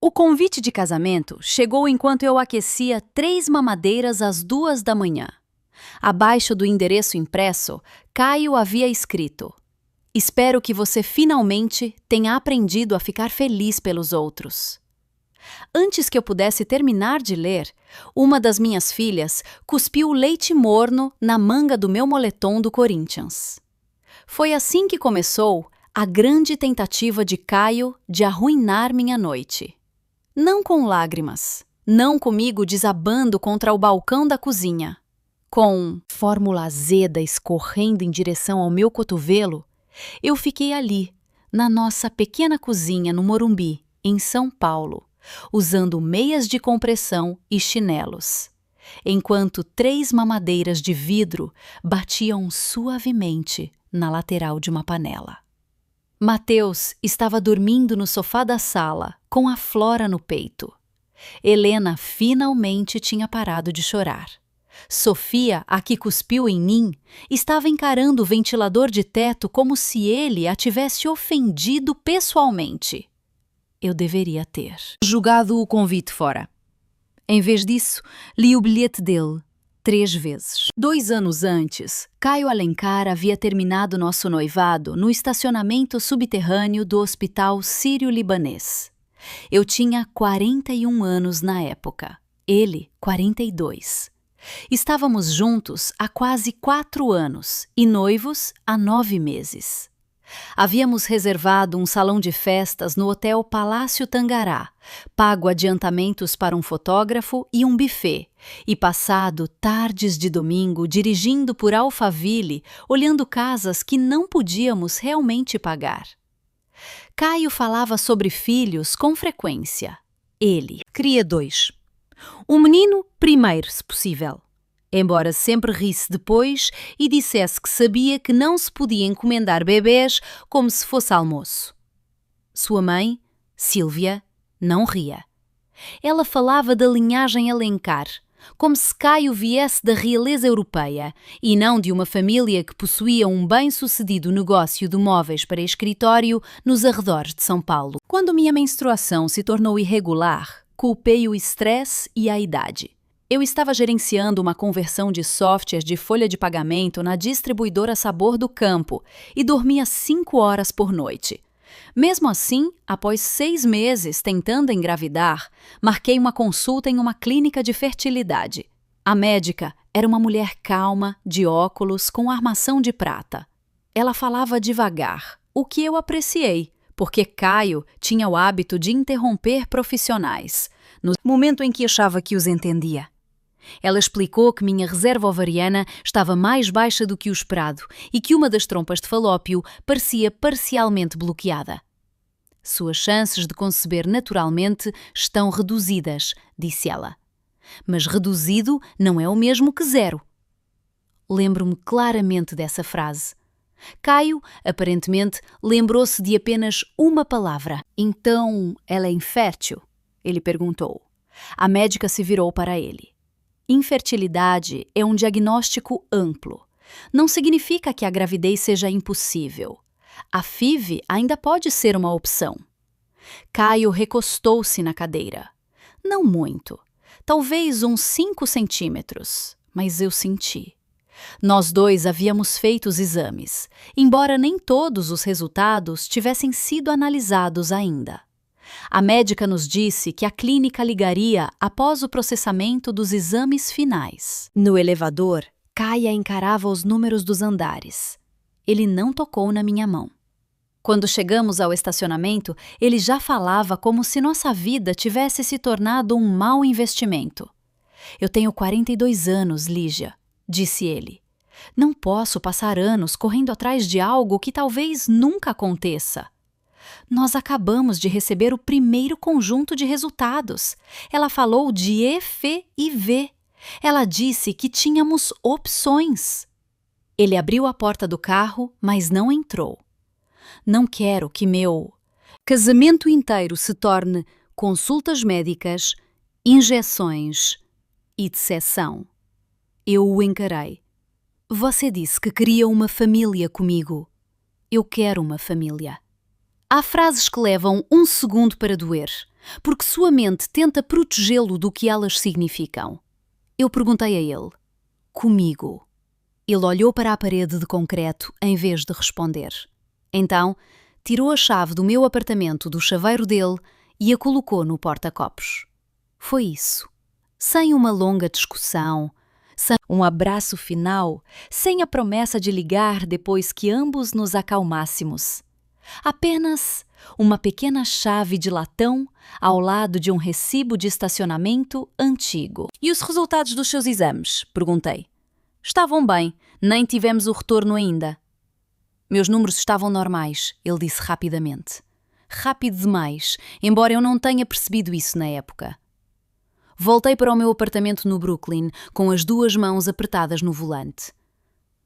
O convite de casamento chegou enquanto eu aquecia 3 mamadeiras às 2 da manhã. Abaixo do endereço impresso, Caio havia escrito: "Espero que você finalmente tenha aprendido a ficar feliz pelos outros." Antes que eu pudesse terminar de ler, uma das minhas filhas cuspiu leite morno na manga do meu moletom do Corinthians. Foi assim que começou a grande tentativa de Caio de arruinar minha noite. Não com lágrimas, não comigo desabando contra o balcão da cozinha. Com fórmula azeda escorrendo em direção ao meu cotovelo, eu fiquei ali, na nossa pequena cozinha no Morumbi, em São Paulo, usando meias de compressão e chinelos, enquanto 3 mamadeiras de vidro batiam suavemente na lateral de uma panela. Mateus estava dormindo no sofá da sala, com a Flora no peito. Helena finalmente tinha parado de chorar. Sofia, a que cuspiu em mim, estava encarando o ventilador de teto como se ele a tivesse ofendido pessoalmente. Eu deveria ter jogado o convite fora. Em vez disso, li o bilhete dele 3 vezes. 2 anos antes, Caio Alencar havia terminado nosso noivado no estacionamento subterrâneo do Hospital Sírio-Libanês. Eu tinha 41 anos na época, ele 42. Estávamos juntos há quase 4 anos e noivos há 9 meses. Havíamos reservado um salão de festas no Hotel Palácio Tangará, pago adiantamentos para um fotógrafo e um buffet, e passado tardes de domingo dirigindo por Alphaville, olhando casas que não podíamos realmente pagar. Caio falava sobre filhos com frequência. Ele queria 2. Um menino primeiro, se possível. Embora sempre risse depois e dissesse que sabia que não se podia encomendar bebés como se fosse almoço. Sua mãe, Sílvia, não ria. Ela falava da linhagem Alencar, como se Caio viesse da realeza europeia e não de uma família que possuía um bem-sucedido negócio de móveis para escritório nos arredores de São Paulo. Quando minha menstruação se tornou irregular, culpei o estresse e a idade. Eu estava gerenciando uma conversão de softwares de folha de pagamento na distribuidora Sabor do Campo e dormia 5 horas por noite. Mesmo assim, após 6 meses tentando engravidar, marquei uma consulta em uma clínica de fertilidade. A médica era uma mulher calma, de óculos, com armação de prata. Ela falava devagar, o que eu apreciei, porque Caio tinha o hábito de interromper profissionais, no momento em que achava que os entendia. Ela explicou que minha reserva ovariana estava mais baixa do que o esperado e que uma das trompas de falópio parecia parcialmente bloqueada. Suas chances de conceber naturalmente estão reduzidas, disse ela. Mas reduzido não é o mesmo que 0. Lembro-me claramente dessa frase. Caio, aparentemente, lembrou-se de apenas uma palavra. Então, ela é infértil? Ele perguntou. A médica se virou para ele. Infertilidade é um diagnóstico amplo. Não significa que a gravidez seja impossível. A FIV ainda pode ser uma opção. Caio recostou-se na cadeira. Não muito. Talvez uns 5 centímetros, mas eu senti. Nós 2 havíamos feito os exames, embora nem todos os resultados tivessem sido analisados ainda. A médica nos disse que a clínica ligaria após o processamento dos exames finais. No elevador, Caia encarava os números dos andares. Ele não tocou na minha mão. Quando chegamos ao estacionamento, ele já falava como se nossa vida tivesse se tornado um mau investimento. Eu tenho 42 anos, Lígia, disse ele. Não posso passar anos correndo atrás de algo que talvez nunca aconteça. Nós acabamos de receber o primeiro conjunto de resultados. Ela falou de EFIV. Ela disse que tínhamos opções. Ele abriu a porta do carro, mas não entrou. Não quero que meu casamento inteiro se torne consultas médicas, injeções e disseção. Eu o encarei. Você disse que queria uma família comigo. Eu quero uma família. Há frases que levam 1 segundo para doer, porque sua mente tenta protegê-lo do que elas significam. Eu perguntei a ele: comigo? Ele olhou para a parede de concreto em vez de responder. Então, tirou a chave do meu apartamento do chaveiro dele e a colocou no porta-copos. Foi isso. Sem uma longa discussão, sem um abraço final, sem a promessa de ligar depois que ambos nos acalmássemos. Apenas uma pequena chave de latão ao lado de um recibo de estacionamento antigo. E os resultados dos seus exames? Perguntei. Estavam bem, nem tivemos o retorno ainda. Meus números estavam normais, ele disse rapidamente. Rápido demais, embora eu não tenha percebido isso na época. Voltei para o meu apartamento no Brooklyn, com as duas mãos apertadas no volante.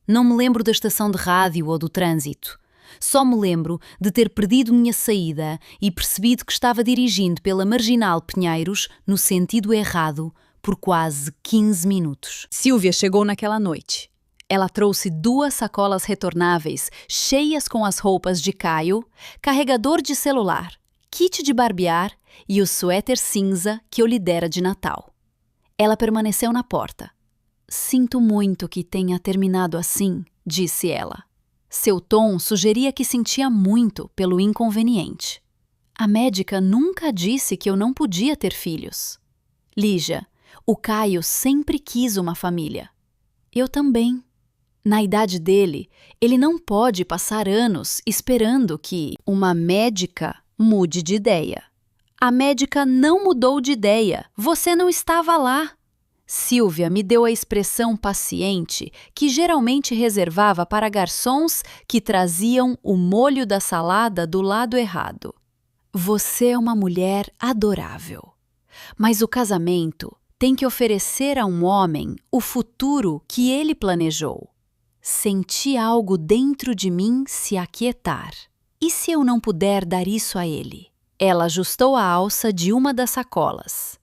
Não me lembro da estação de rádio ou do trânsito. Só me lembro de ter perdido minha saída e percebido que estava dirigindo pela Marginal Pinheiros no sentido errado por quase 15 minutos. Silvia chegou naquela noite. Ela trouxe 2 sacolas retornáveis cheias com as roupas de Caio, carregador de celular, kit de barbear e o suéter cinza que eu lhe dera de Natal. Ela permaneceu na porta. Sinto muito que tenha terminado assim, disse ela. Seu tom sugeria que sentia muito pelo inconveniente. A médica nunca disse que eu não podia ter filhos. Lígia, o Caio sempre quis uma família. Eu também. Na idade dele, ele não pode passar anos esperando que uma médica mude de ideia. A médica não mudou de ideia. Você não estava lá. Silvia me deu a expressão paciente que geralmente reservava para garçons que traziam o molho da salada do lado errado. Você é uma mulher adorável. Mas o casamento tem que oferecer a um homem o futuro que ele planejou. Senti algo dentro de mim se aquietar. E se eu não puder dar isso a ele? Ela ajustou a alça de uma das sacolas.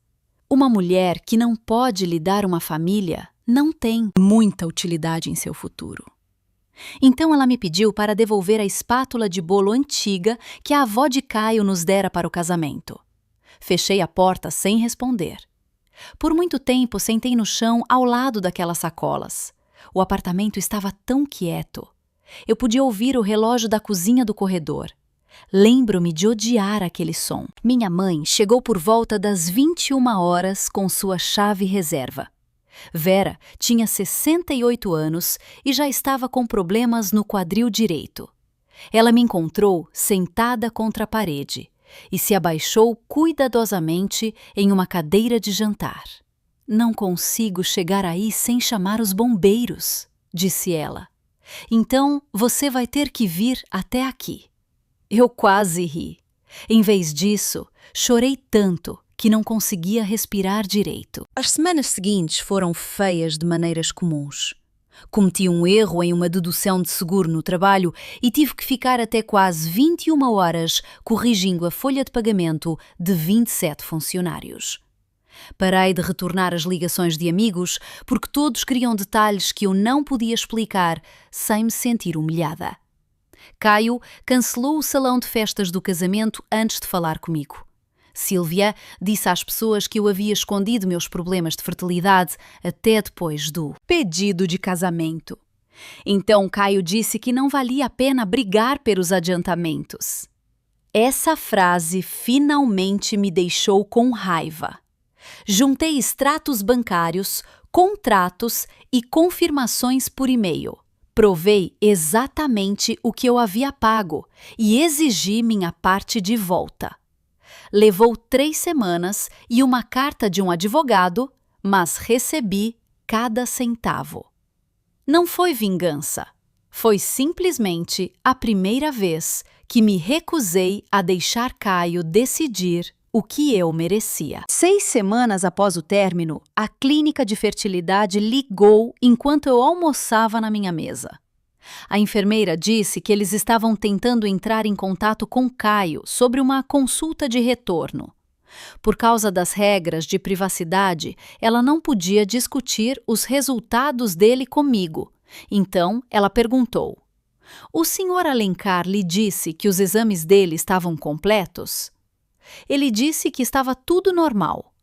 Uma mulher que não pode lhe dar uma família não tem muita utilidade em seu futuro. Então ela me pediu para devolver a espátula de bolo antiga que a avó de Caio nos dera para o casamento. Fechei a porta sem responder. Por muito tempo sentei no chão ao lado daquelas sacolas. O apartamento estava tão quieto. Eu podia ouvir o relógio da cozinha do corredor. Lembro-me de odiar aquele som. Minha mãe chegou por volta das 21 horas com sua chave reserva. Vera tinha 68 anos e já estava com problemas no quadril direito. Ela me encontrou sentada contra a parede e se abaixou cuidadosamente em uma cadeira de jantar. Não consigo chegar aí sem chamar os bombeiros, disse ela. Então você vai ter que vir até aqui. Eu quase ri. Em vez disso, chorei tanto que não conseguia respirar direito. As semanas seguintes foram feias de maneiras comuns. Cometi um erro em uma dedução de seguro no trabalho e tive que ficar até quase 21 horas corrigindo a folha de pagamento de 27 funcionários. Parei de retornar as ligações de amigos porque todos queriam detalhes que eu não podia explicar sem me sentir humilhada. Caio cancelou o salão de festas do casamento antes de falar comigo. Silvia disse às pessoas que eu havia escondido meus problemas de fertilidade até depois do pedido de casamento. Então Caio disse que não valia a pena brigar pelos adiantamentos. Essa frase finalmente me deixou com raiva. Juntei extratos bancários, contratos e confirmações por e-mail. Provei exatamente o que eu havia pago e exigi minha parte de volta. Levou 3 semanas e uma carta de um advogado, mas recebi cada centavo. Não foi vingança. Foi simplesmente a primeira vez que me recusei a deixar Caio decidir o que eu merecia. 6 semanas após o término, a clínica de fertilidade ligou enquanto eu almoçava na minha mesa. A enfermeira disse que eles estavam tentando entrar em contato com Caio sobre uma consulta de retorno. Por causa das regras de privacidade, ela não podia discutir os resultados dele comigo. Então, ela perguntou: "O senhor Alencar lhe disse que os exames dele estavam completos?" Ele disse que estava tudo normal.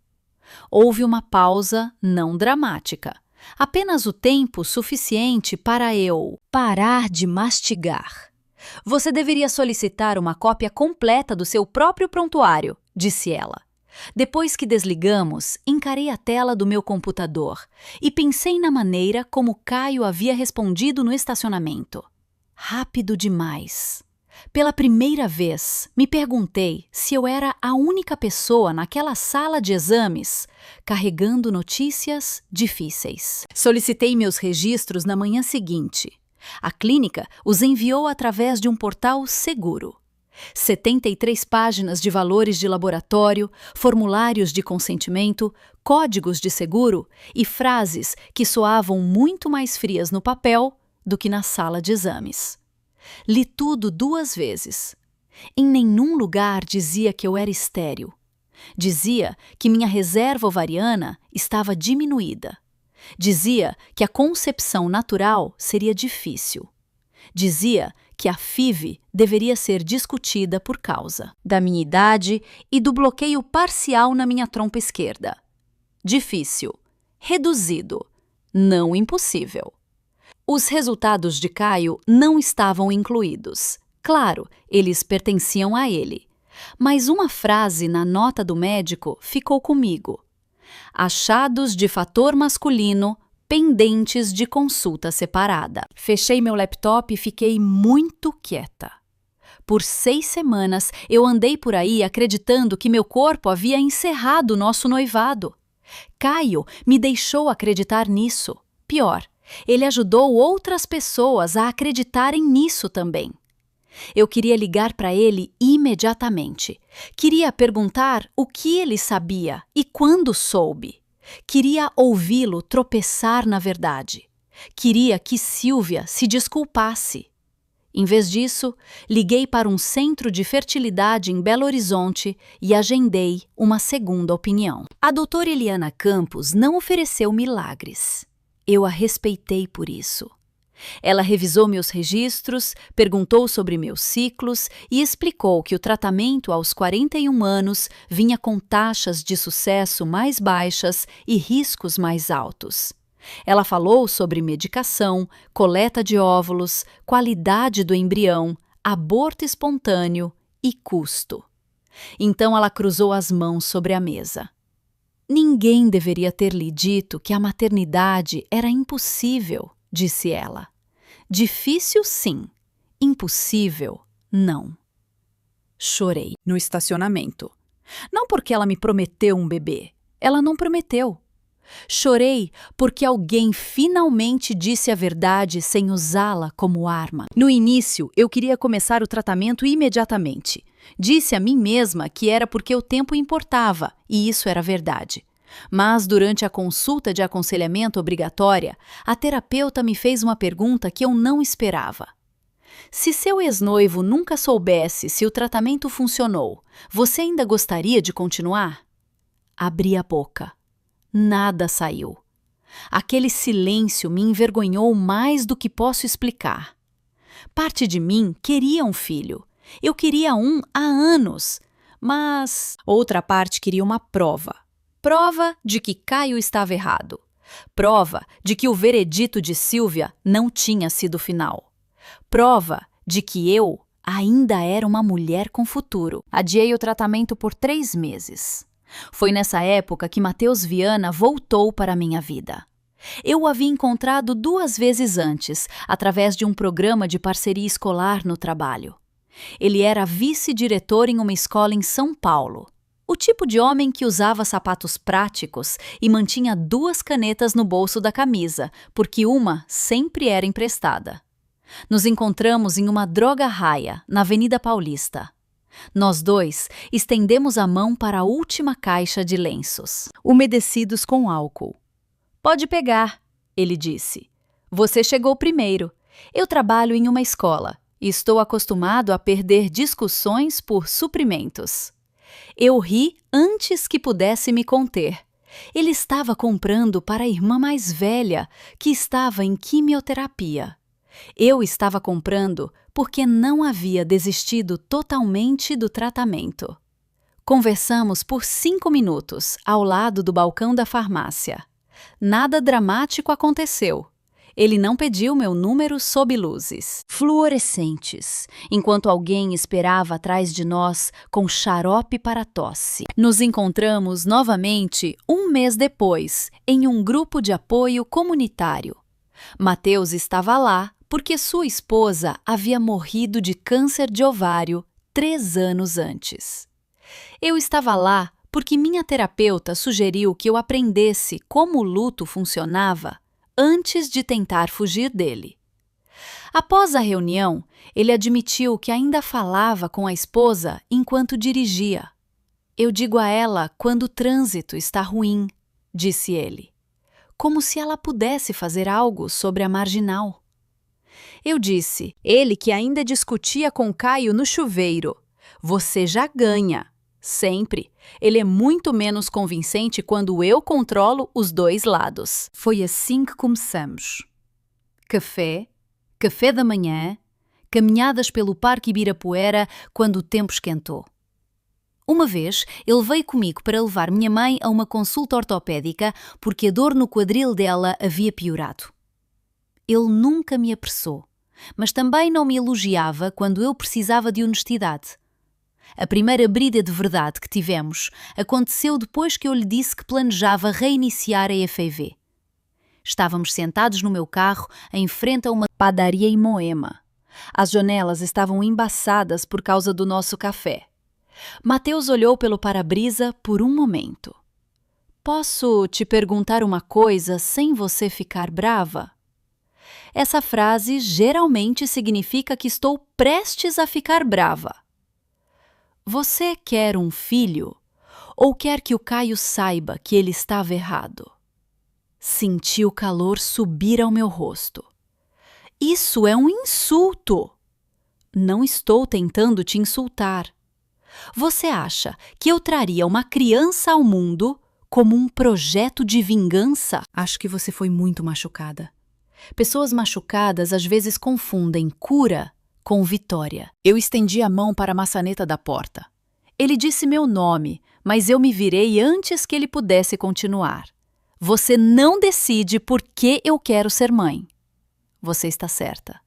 Houve uma pausa não dramática. Apenas o tempo suficiente para eu parar de mastigar. Você deveria solicitar uma cópia completa do seu próprio prontuário, disse ela. Depois que desligamos, encarei a tela do meu computador e pensei na maneira como Caio havia respondido no estacionamento. Rápido demais. Pela primeira vez, me perguntei se eu era a única pessoa naquela sala de exames carregando notícias difíceis. Solicitei meus registros na manhã seguinte. A clínica os enviou através de um portal seguro. 73 páginas de valores de laboratório, formulários de consentimento, códigos de seguro e frases que soavam muito mais frias no papel do que na sala de exames. Li tudo 2 vezes. Em nenhum lugar dizia que eu era estéril. Dizia que minha reserva ovariana estava diminuída. Dizia que a concepção natural seria difícil. Dizia que a FIV deveria ser discutida por causa da minha idade e do bloqueio parcial na minha trompa esquerda. Difícil, reduzido, não impossível. Os resultados de Caio não estavam incluídos. Claro, eles pertenciam a ele. Mas uma frase na nota do médico ficou comigo. Achados de fator masculino pendentes de consulta separada. Fechei meu laptop e fiquei muito quieta. Por 6 semanas, eu andei por aí acreditando que meu corpo havia encerrado nosso noivado. Caio me deixou acreditar nisso. Pior, ele ajudou outras pessoas a acreditarem nisso também. Eu queria ligar para ele imediatamente. Queria perguntar o que ele sabia e quando soube. Queria ouvi-lo tropeçar na verdade. Queria que Silvia se desculpasse. Em vez disso, liguei para um centro de fertilidade em Belo Horizonte e agendei uma segunda opinião. A doutora Eliana Campos não ofereceu milagres. Eu a respeitei por isso. Ela revisou meus registros, perguntou sobre meus ciclos e explicou que o tratamento aos 41 anos vinha com taxas de sucesso mais baixas e riscos mais altos. Ela falou sobre medicação, coleta de óvulos, qualidade do embrião, aborto espontâneo e custo. Então ela cruzou as mãos sobre a mesa. Ninguém deveria ter lhe dito que a maternidade era impossível, disse ela. Difícil, sim. Impossível, não. Chorei no estacionamento. Não porque ela me prometeu um bebê. Ela não prometeu. Chorei porque alguém finalmente disse a verdade sem usá-la como arma. No início, eu queria começar o tratamento imediatamente. Disse a mim mesma que era porque o tempo importava, e isso era verdade. Mas, durante a consulta de aconselhamento obrigatória, a terapeuta me fez uma pergunta que eu não esperava. Se seu ex-noivo nunca soubesse se o tratamento funcionou, você ainda gostaria de continuar? Abri a boca. Nada saiu. Aquele silêncio me envergonhou mais do que posso explicar. Parte de mim queria um filho. Eu queria um há anos. Mas outra parte queria uma prova. Prova de que Caio estava errado. Prova de que o veredito de Silvia não tinha sido final. Prova de que eu ainda era uma mulher com futuro. Adiei o tratamento por 3 meses. Foi nessa época que Matheus Viana voltou para a minha vida. Eu o havia encontrado 2 vezes antes, através de um programa de parceria escolar no trabalho. Ele era vice-diretor em uma escola em São Paulo. O tipo de homem que usava sapatos práticos e mantinha 2 canetas no bolso da camisa, porque uma sempre era emprestada. Nos encontramos em uma droga-raia, na Avenida Paulista. Nós 2 estendemos a mão para a última caixa de lenços, umedecidos com álcool. Pode pegar, ele disse. Você chegou primeiro. Eu trabalho em uma escola e estou acostumado a perder discussões por suprimentos. Eu ri antes que pudesse me conter. Ele estava comprando para a irmã mais velha, que estava em quimioterapia. Eu estava comprando porque não havia desistido totalmente do tratamento. Conversamos por 5 minutos, ao lado do balcão da farmácia. Nada dramático aconteceu. Ele não pediu meu número sob luzes fluorescentes, enquanto alguém esperava atrás de nós com xarope para tosse. Nos encontramos novamente 1 mês depois, em um grupo de apoio comunitário. Mateus estava lá porque sua esposa havia morrido de câncer de ovário 3 anos antes. Eu estava lá porque minha terapeuta sugeriu que eu aprendesse como o luto funcionava antes de tentar fugir dele. Após a reunião, ele admitiu que ainda falava com a esposa enquanto dirigia. Eu digo a ela quando o trânsito está ruim, disse ele, como se ela pudesse fazer algo sobre a marginal. Eu disse, ele que ainda discutia com Caio no chuveiro, você já ganha. Sempre. Ele é muito menos convincente quando eu controlo os 2 lados. Foi assim que começamos. Café, café da manhã, caminhadas pelo Parque Ibirapuera quando o tempo esquentou. Uma vez, ele veio comigo para levar minha mãe a uma consulta ortopédica porque a dor no quadril dela havia piorado. Ele nunca me apressou, mas também não me elogiava quando eu precisava de honestidade. A primeira briga de verdade que tivemos aconteceu depois que eu lhe disse que planejava reiniciar a FAV. Estávamos sentados no meu carro em frente a uma padaria em Moema. As janelas estavam embaçadas por causa do nosso café. Mateus olhou pelo para-brisa por um momento. Posso te perguntar uma coisa sem você ficar brava? Essa frase geralmente significa que estou prestes a ficar brava. Você quer um filho ou quer que o Caio saiba que ele estava errado? Senti o calor subir ao meu rosto. Isso é um insulto! Não estou tentando te insultar. Você acha que eu traria uma criança ao mundo como um projeto de vingança? Acho que você foi muito machucada. Pessoas machucadas às vezes confundem cura com vitória. Eu estendi a mão para a maçaneta da porta. Ele disse meu nome, mas eu me virei antes que ele pudesse continuar. Você não decide por que eu quero ser mãe. Você está certa.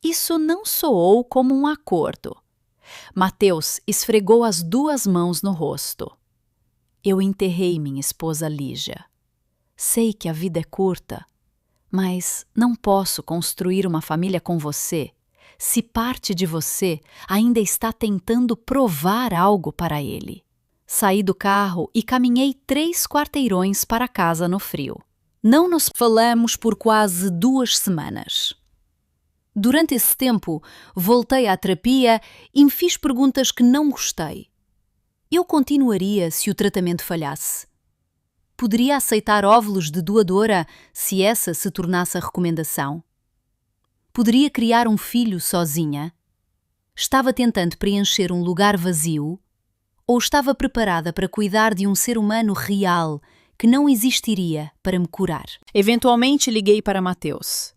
Isso não soou como um acordo. Mateus esfregou as 2 mãos no rosto. Eu enterrei minha esposa Lígia. Sei que a vida é curta, mas não posso construir uma família com você se parte de você ainda está tentando provar algo para ele. Saí do carro e caminhei 3 quarteirões para casa no frio. Não nos falamos por quase 2 semanas. Durante esse tempo, voltei à terapia e me fiz perguntas que não gostei. Eu continuaria se o tratamento falhasse? Poderia aceitar óvulos de doadora se essa se tornasse a recomendação? Poderia criar um filho sozinha? Estava tentando preencher um lugar vazio? Ou estava preparada para cuidar de um ser humano real que não existiria para me curar? Eventualmente liguei para Mateus.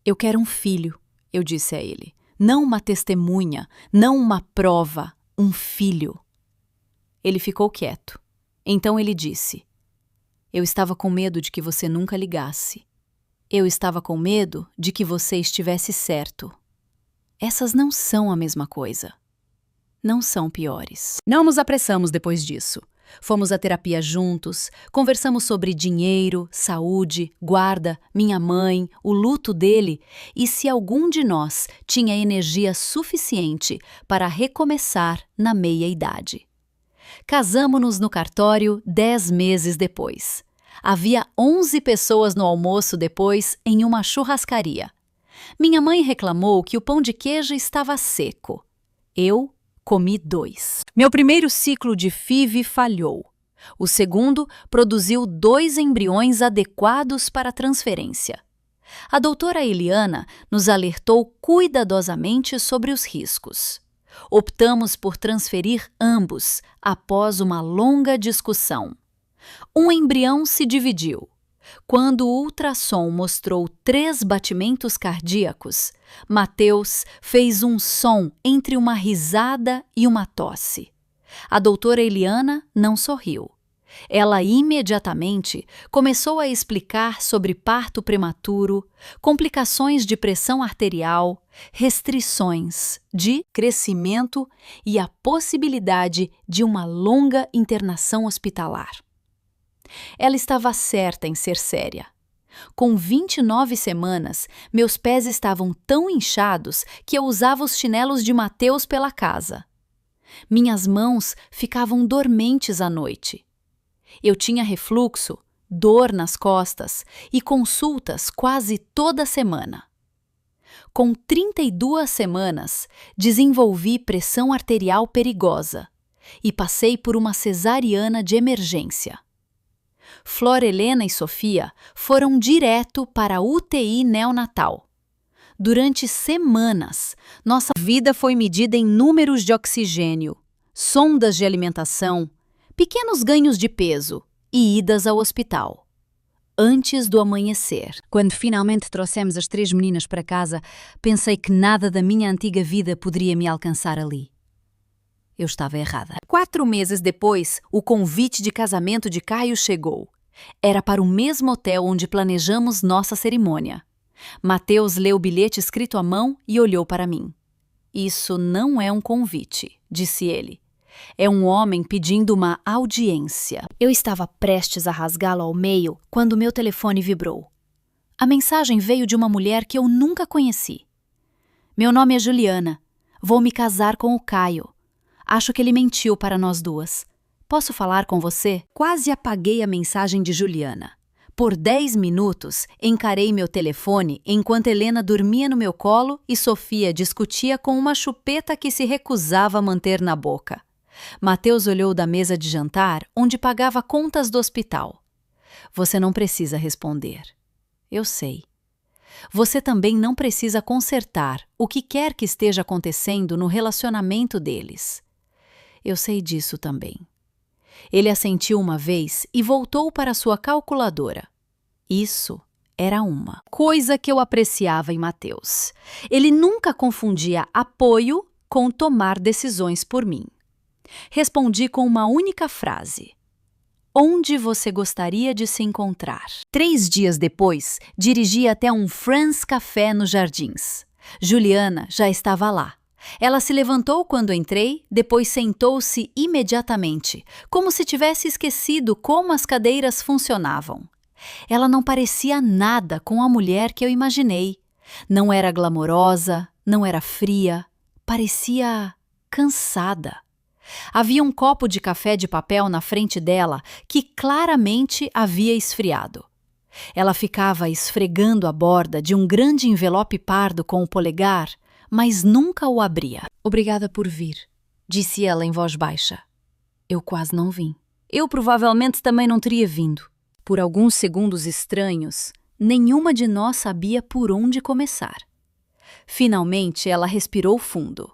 Eu quero um filho, eu disse a ele. Não uma testemunha, não uma prova, um filho. Ele ficou quieto. Então ele disse: eu estava com medo de que você nunca ligasse. Eu estava com medo de que você estivesse certo. Essas não são a mesma coisa. Não são piores. Não nos apressamos depois disso. Fomos à terapia juntos, conversamos sobre dinheiro, saúde, guarda, minha mãe, o luto dele e se algum de nós tinha energia suficiente para recomeçar na meia-idade. Casamo-nos no cartório 10 meses depois. Havia 11 pessoas no almoço depois em uma churrascaria. Minha mãe reclamou que o pão de queijo estava seco. Eu comi 2. Meu primeiro ciclo de FIV falhou. O segundo produziu 2 embriões adequados para a transferência. A doutora Eliana nos alertou cuidadosamente sobre os riscos. Optamos por transferir ambos após uma longa discussão. Um embrião se dividiu. Quando o ultrassom mostrou 3 batimentos cardíacos, Mateus fez um som entre uma risada e uma tosse. A doutora Eliana não sorriu. Ela imediatamente começou a explicar sobre parto prematuro, complicações de pressão arterial, restrições de crescimento e a possibilidade de uma longa internação hospitalar. Ela estava certa em ser séria. Com 29 semanas, meus pés estavam tão inchados que eu usava os chinelos de Mateus pela casa. Minhas mãos ficavam dormentes à noite. Eu tinha refluxo, dor nas costas e consultas quase toda semana. Com 32 semanas, desenvolvi pressão arterial perigosa e passei por uma cesariana de emergência. Flor Helena e Sofia foram direto para a UTI neonatal. Durante semanas, nossa vida foi medida em números de oxigênio, sondas de alimentação, pequenos ganhos de peso e idas ao hospital. Antes do amanhecer, quando finalmente trouxemos as 3 meninas para casa, pensei que nada da minha antiga vida poderia me alcançar ali. Eu estava errada. 4 meses depois, o convite de casamento de Caio chegou. Era para o mesmo hotel onde planejamos nossa cerimônia. Mateus leu o bilhete escrito à mão e olhou para mim. Isso não é um convite, disse ele. É um homem pedindo uma audiência. Eu estava prestes a rasgá-lo ao meio quando meu telefone vibrou. A mensagem veio de uma mulher que eu nunca conheci. Meu nome é Juliana. Vou me casar com o Caio. Acho que ele mentiu para nós duas. Posso falar com você? Quase apaguei a mensagem de Juliana. Por 10 minutos, encarei meu telefone enquanto Helena dormia no meu colo e Sofia discutia com uma chupeta que se recusava a manter na boca. Mateus olhou da mesa de jantar, onde pagava contas do hospital. Você não precisa responder. Eu sei. Você também não precisa consertar o que quer que esteja acontecendo no relacionamento deles. Eu sei disso também. Ele assentiu uma vez e voltou para sua calculadora. Isso era uma coisa que eu apreciava em Mateus. Ele nunca confundia apoio com tomar decisões por mim. Respondi com uma única frase. Onde você gostaria de se encontrar? 3 dias depois, dirigi até um Franz Café nos Jardins. Juliana já estava lá. Ela se levantou quando entrei, depois sentou-se imediatamente, como se tivesse esquecido como as cadeiras funcionavam. Ela não parecia nada com a mulher que eu imaginei. Não era glamourosa, não era fria, parecia cansada. Havia um copo de café de papel na frente dela que claramente havia esfriado. Ela ficava esfregando a borda de um grande envelope pardo com o polegar, mas nunca o abria. Obrigada por vir, disse ela em voz baixa. Eu quase não vim. Eu provavelmente também não teria vindo. Por alguns segundos estranhos, nenhuma de nós sabia por onde começar. Finalmente ela respirou fundo.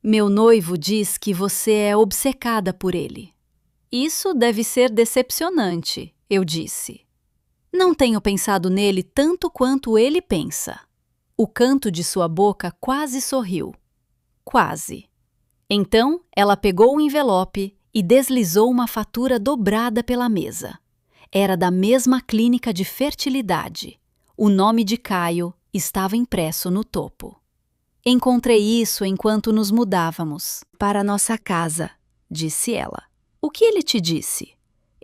Meu noivo diz que você é obcecada por ele. Isso deve ser decepcionante, eu disse. Não tenho pensado nele tanto quanto ele pensa. O canto de sua boca quase sorriu. Quase. Então, ela pegou o envelope e deslizou uma fatura dobrada pela mesa. Era da mesma clínica de fertilidade. O nome de Caio estava impresso no topo. Encontrei isso enquanto nos mudávamos para nossa casa, disse ela. O que ele te disse?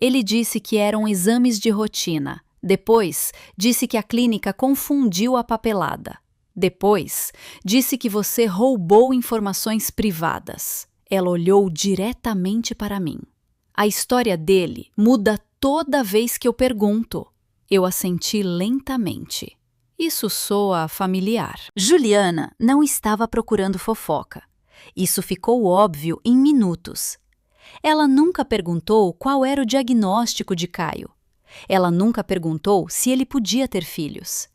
Ele disse que eram exames de rotina. Depois, disse que a clínica confundiu a papelada. Depois, disse que você roubou informações privadas. Ela olhou diretamente para mim. A história dele muda toda vez que eu pergunto. Eu assenti lentamente. Isso soa familiar. Juliana não estava procurando fofoca. Isso ficou óbvio em minutos. Ela nunca perguntou qual era o diagnóstico de Caio. Ela nunca perguntou se ele podia ter filhos.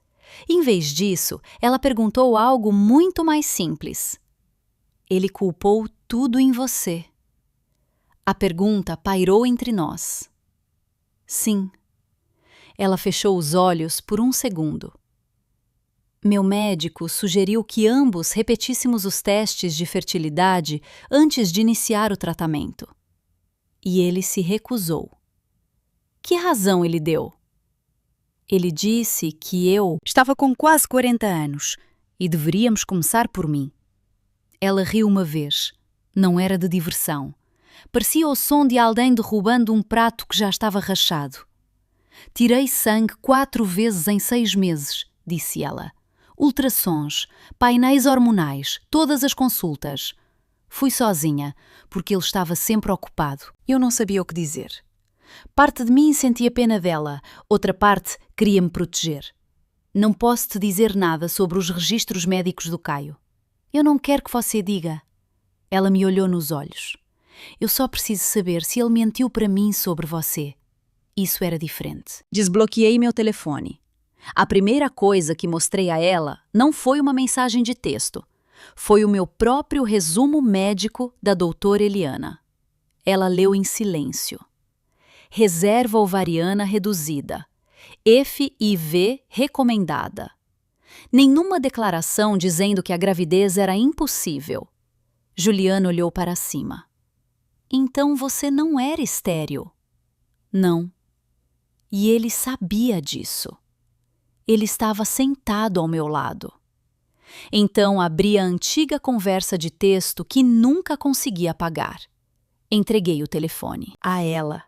Em vez disso, ela perguntou algo muito mais simples. Ele culpou tudo em você. A pergunta pairou entre nós. Sim. Ela fechou os olhos por um segundo. Meu médico sugeriu que ambos repetíssemos os testes de fertilidade antes de iniciar o tratamento. E ele se recusou. Que razão ele deu? Ele disse que eu estava com quase 40 anos e deveríamos começar por mim. Ela riu uma vez. Não era de diversão. Parecia o som de alguém derrubando um prato que já estava rachado. Tirei sangue 4 vezes em 6 meses, disse ela. Ultrassons, painéis hormonais, todas as consultas. Fui sozinha, porque ele estava sempre ocupado. Eu não sabia o que dizer. Parte de mim sentia pena dela, outra parte queria me proteger. Não posso te dizer nada sobre os registros médicos do Caio. Eu não quero que você diga. Ela me olhou nos olhos. Eu só preciso saber se ele mentiu para mim sobre você. Isso era diferente. Desbloqueei meu telefone. A primeira coisa que mostrei a ela não foi uma mensagem de texto. Foi o meu próprio resumo médico da doutora Eliana. Ela leu em silêncio. Reserva ovariana reduzida. FIV recomendada. Nenhuma declaração dizendo que a gravidez era impossível. Juliana olhou para cima. Então você não era estéril? Não. E ele sabia disso. Ele estava sentado ao meu lado. Então abri a antiga conversa de texto que nunca consegui apagar. Entreguei o telefone a ela.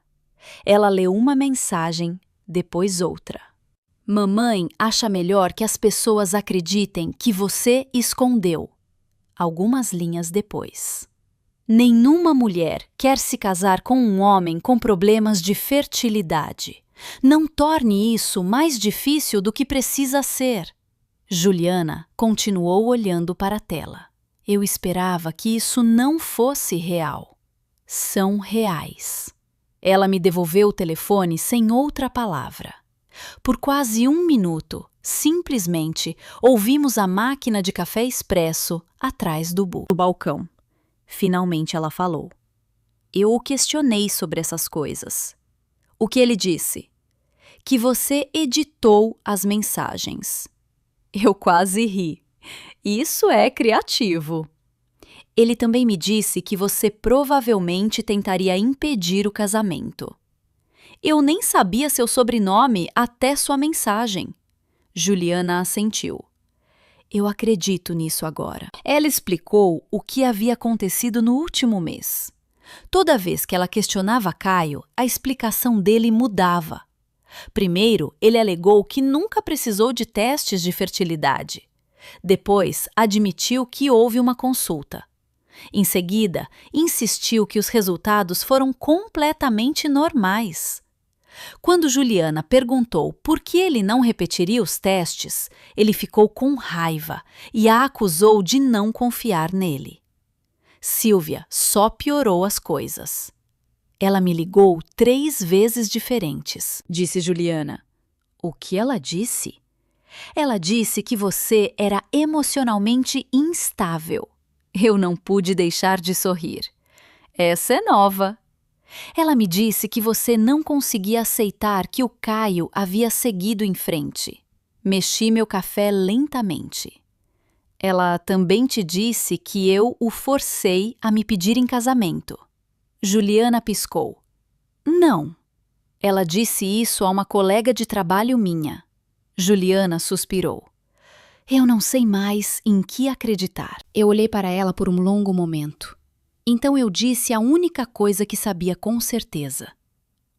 Ela leu uma mensagem, depois outra. Mamãe acha melhor que as pessoas acreditem que você escondeu. Algumas linhas depois. Nenhuma mulher quer se casar com um homem com problemas de fertilidade. Não torne isso mais difícil do que precisa ser. Juliana continuou olhando para a tela. Eu esperava que isso não fosse real. São reais. Ela me devolveu o telefone sem outra palavra. Por quase 1 minuto, simplesmente, ouvimos a máquina de café expresso atrás do balcão. Finalmente ela falou. Eu o questionei sobre essas coisas. O que ele disse? Que você editou as mensagens. Eu quase ri. Isso é criativo. Ele também me disse que você provavelmente tentaria impedir o casamento. Eu nem sabia seu sobrenome até sua mensagem. Juliana assentiu. Eu acredito nisso agora. Ela explicou o que havia acontecido no último mês. Toda vez que ela questionava Caio, a explicação dele mudava. Primeiro, ele alegou que nunca precisou de testes de fertilidade. Depois, admitiu que houve uma consulta. Em seguida, insistiu que os resultados foram completamente normais. Quando Juliana perguntou por que ele não repetiria os testes, ele ficou com raiva e a acusou de não confiar nele. Silvia só piorou as coisas. Ela me ligou 3 vezes diferentes, disse Juliana. O que ela disse? Ela disse que você era emocionalmente instável. Eu não pude deixar de sorrir. Essa é nova. Ela me disse que você não conseguia aceitar que o Caio havia seguido em frente. Mexi meu café lentamente. Ela também te disse que eu o forcei a me pedir em casamento. Juliana piscou. Não. Ela disse isso a uma colega de trabalho minha. Juliana suspirou. Eu não sei mais em que acreditar. Eu olhei para ela por um longo momento. Então eu disse a única coisa que sabia com certeza.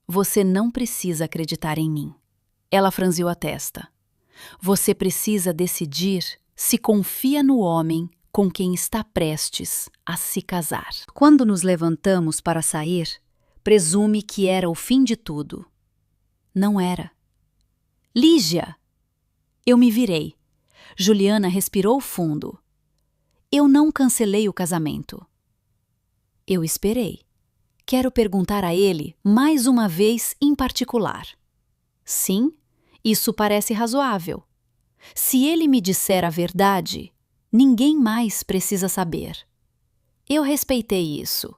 Você não precisa acreditar em mim. Ela franziu a testa. Você precisa decidir se confia no homem com quem está prestes a se casar. Quando nos levantamos para sair, presume que era o fim de tudo. Não era. Lígia! Eu me virei. Juliana respirou fundo. Eu não cancelei o casamento. Eu esperei. Quero perguntar a ele mais uma vez em particular. Sim, isso parece razoável. Se ele me disser a verdade, ninguém mais precisa saber. Eu respeitei isso.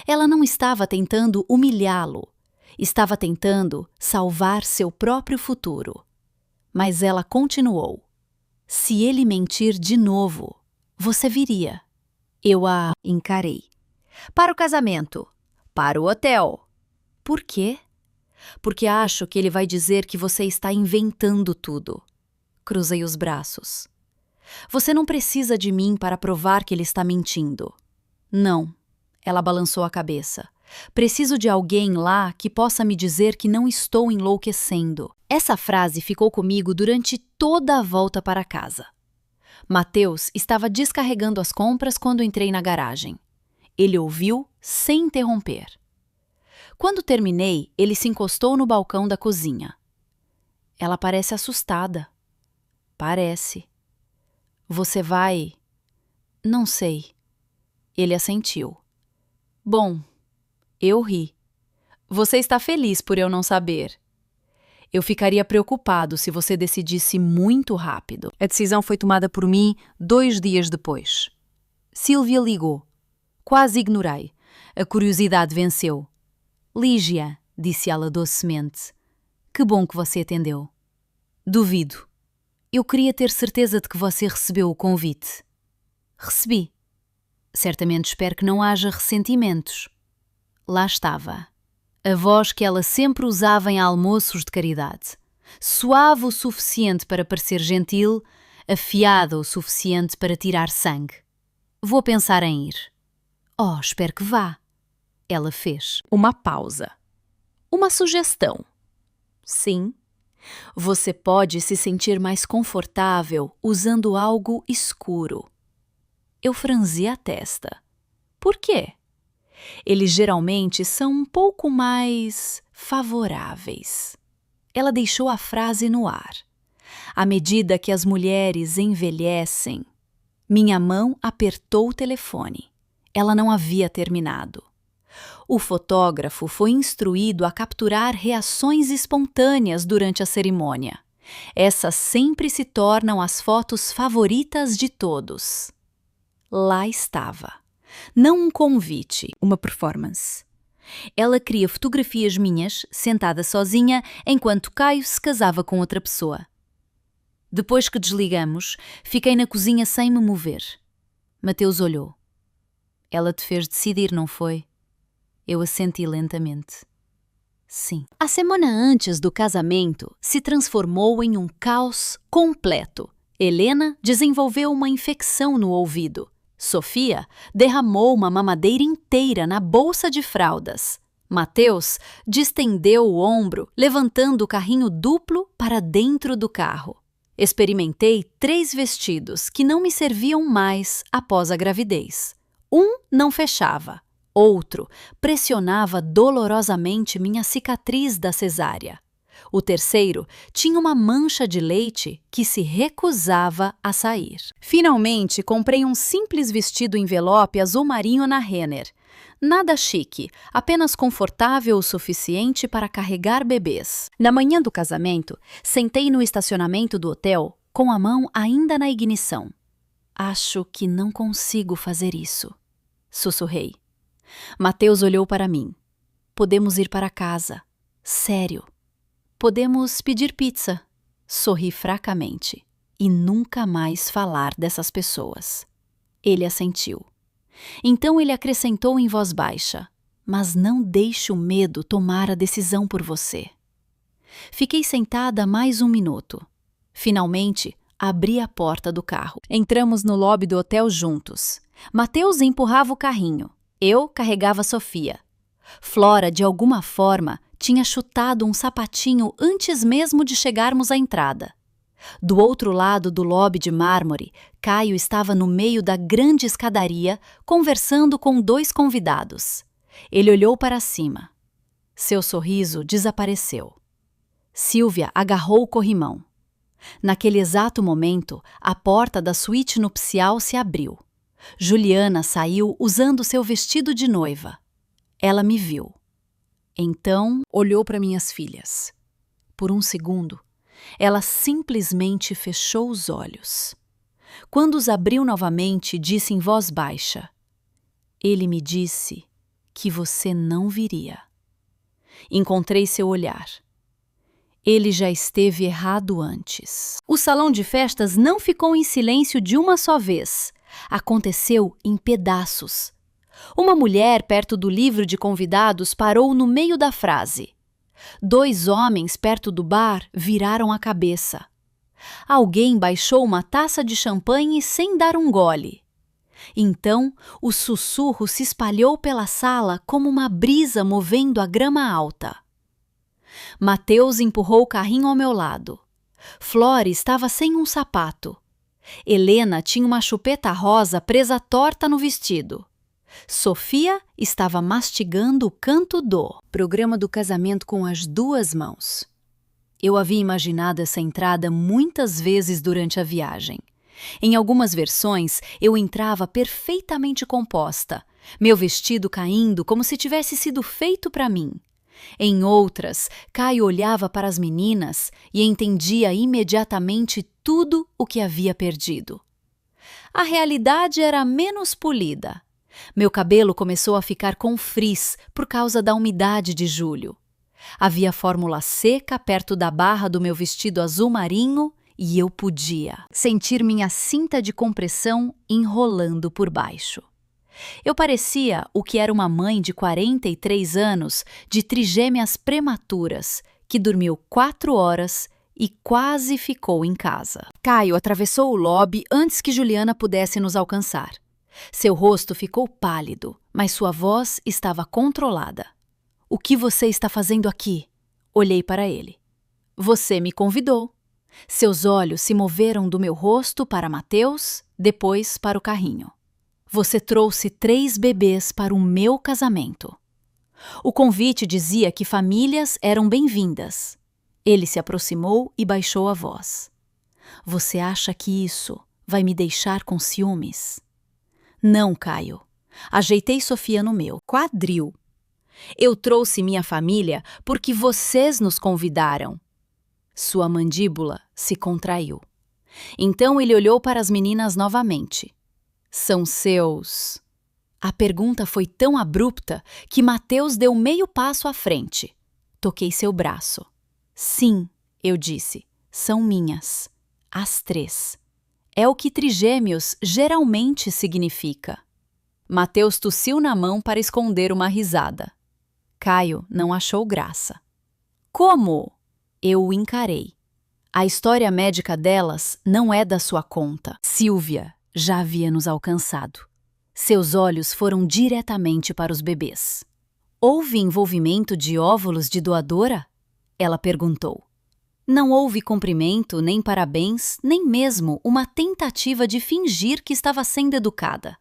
Ela não estava tentando humilhá-lo. Estava tentando salvar seu próprio futuro. Mas ela continuou. Se ele mentir de novo, você viria. Eu a encarei. Para o casamento. Para o hotel. Por quê? Porque acho que ele vai dizer que você está inventando tudo. Cruzei os braços. Você não precisa de mim para provar que ele está mentindo. Não. Ela balançou a cabeça. Preciso de alguém lá que possa me dizer que não estou enlouquecendo. Essa frase ficou comigo durante toda a volta para casa. Mateus estava descarregando as compras quando entrei na garagem. Ele ouviu sem interromper. Quando terminei, ele se encostou no balcão da cozinha. Ela parece assustada. Parece. Você vai... Não sei. Ele assentiu. Bom, eu ri. Você está feliz por eu não saber. Eu ficaria preocupado se você decidisse muito rápido. A decisão foi tomada por mim 2 dias depois. Sílvia ligou. Quase ignorei. A curiosidade venceu. Lígia, disse ela docemente. Que bom que você atendeu. Duvido. Eu queria ter certeza de que você recebeu o convite. Recebi. Certamente espero que não haja ressentimentos. Lá estava. A voz que ela sempre usava em almoços de caridade. Suave o suficiente para parecer gentil, afiada o suficiente para tirar sangue. Vou pensar em ir. Oh, espero que vá. Ela fez uma pausa. Uma sugestão. Sim. Você pode se sentir mais confortável usando algo escuro. Eu franzi a testa. Por quê? Eles geralmente são um pouco mais favoráveis. Ela deixou a frase no ar. À medida que as mulheres envelhecem, minha mão apertou o telefone. Ela não havia terminado. O fotógrafo foi instruído a capturar reações espontâneas durante a cerimônia. Essas sempre se tornam as fotos favoritas de todos. Lá estava. Não um convite, uma performance. Ela queria fotografias minhas, sentada sozinha, enquanto Caio se casava com outra pessoa. Depois que desligamos, fiquei na cozinha sem me mover. Mateus olhou. Ela te fez decidir, não foi? Eu assenti lentamente. Sim. A semana antes do casamento se transformou em um caos completo. Helena desenvolveu uma infecção no ouvido. Sofia derramou uma mamadeira inteira na bolsa de fraldas. Mateus distendeu o ombro, levantando o carrinho duplo para dentro do carro. Experimentei 3 vestidos que não me serviam mais após a gravidez. Um não fechava. Outro pressionava dolorosamente minha cicatriz da cesárea. O terceiro tinha uma mancha de leite que se recusava a sair. Finalmente, comprei um simples vestido envelope azul marinho na Renner. Nada chique, apenas confortável o suficiente para carregar bebês. Na manhã do casamento, sentei no estacionamento do hotel com a mão ainda na ignição. Acho que não consigo fazer isso, sussurrei. Mateus olhou para mim. Podemos ir para casa. Sério. Podemos pedir pizza. Sorri fracamente. E nunca mais falar dessas pessoas. Ele assentiu. Então ele acrescentou em voz baixa. Mas não deixe o medo tomar a decisão por você. Fiquei sentada mais 1 minuto. Finalmente, abri a porta do carro. Entramos no lobby do hotel juntos. Mateus empurrava o carrinho. Eu carregava Sofia. Flora, de alguma forma, tinha chutado um sapatinho antes mesmo de chegarmos à entrada. Do outro lado do lobby de mármore, Caio estava no meio da grande escadaria, conversando com 2 convidados. Ele olhou para cima. Seu sorriso desapareceu. Sílvia agarrou o corrimão. Naquele exato momento, a porta da suíte nupcial se abriu. Juliana saiu usando seu vestido de noiva. Ela me viu. Então, olhou para minhas filhas. Por um segundo, ela simplesmente fechou os olhos. Quando os abriu novamente, disse em voz baixa: Ele me disse que você não viria. Encontrei seu olhar. Ele já esteve errado antes. O salão de festas não ficou em silêncio de uma só vez. Aconteceu em pedaços. Uma mulher perto do livro de convidados parou no meio da frase. 2 homens perto do bar viraram a cabeça. Alguém baixou uma taça de champanhe sem dar um gole. Então, o sussurro se espalhou pela sala como uma brisa movendo a grama alta. Mateus empurrou o carrinho ao meu lado. Flora estava sem um sapato. Helena tinha uma chupeta rosa presa torta no vestido. Sofia estava mastigando o canto do programa do casamento com as 2 mãos. Eu havia imaginado essa entrada muitas vezes durante a viagem. Em algumas versões, eu entrava perfeitamente composta, meu vestido caindo como se tivesse sido feito para mim. Em outras, Caio olhava para as meninas e entendia imediatamente tudo o que havia perdido. A realidade era menos polida. Meu cabelo começou a ficar com frizz por causa da umidade de julho. Havia fórmula seca perto da barra do meu vestido azul marinho e eu podia sentir minha cinta de compressão enrolando por baixo. Eu parecia o que era uma mãe de 43 anos de trigêmeas prematuras que dormiu 4 horas e quase ficou em casa. Caio atravessou o lobby antes que Juliana pudesse nos alcançar. Seu rosto ficou pálido, mas sua voz estava controlada. "O que você está fazendo aqui?" Olhei para ele. "Você me convidou." Seus olhos se moveram do meu rosto para Mateus, depois para o carrinho. "Você trouxe 3 bebês para o meu casamento." O convite dizia que famílias eram bem-vindas. Ele se aproximou e baixou a voz. "Você acha que isso vai me deixar com ciúmes?" "Não, Caio." Ajeitei Sofia no meu quadril. "Eu trouxe minha família porque vocês nos convidaram." Sua mandíbula se contraiu. Então ele olhou para as meninas novamente. "São seus..." A pergunta foi tão abrupta que Mateus deu meio passo à frente. Toquei seu braço. "Sim", eu disse, "são minhas. As 3. É o que trigêmeos geralmente significa." Mateus tossiu na mão para esconder uma risada. Caio não achou graça. "Como?" Eu o encarei. "A história médica delas não é da sua conta." Silvia já havia nos alcançado. Seus olhos foram diretamente para os bebês. "Houve envolvimento de óvulos de doadora?" Ela perguntou. Não houve cumprimento, nem parabéns, nem mesmo uma tentativa de fingir que estava sendo educada.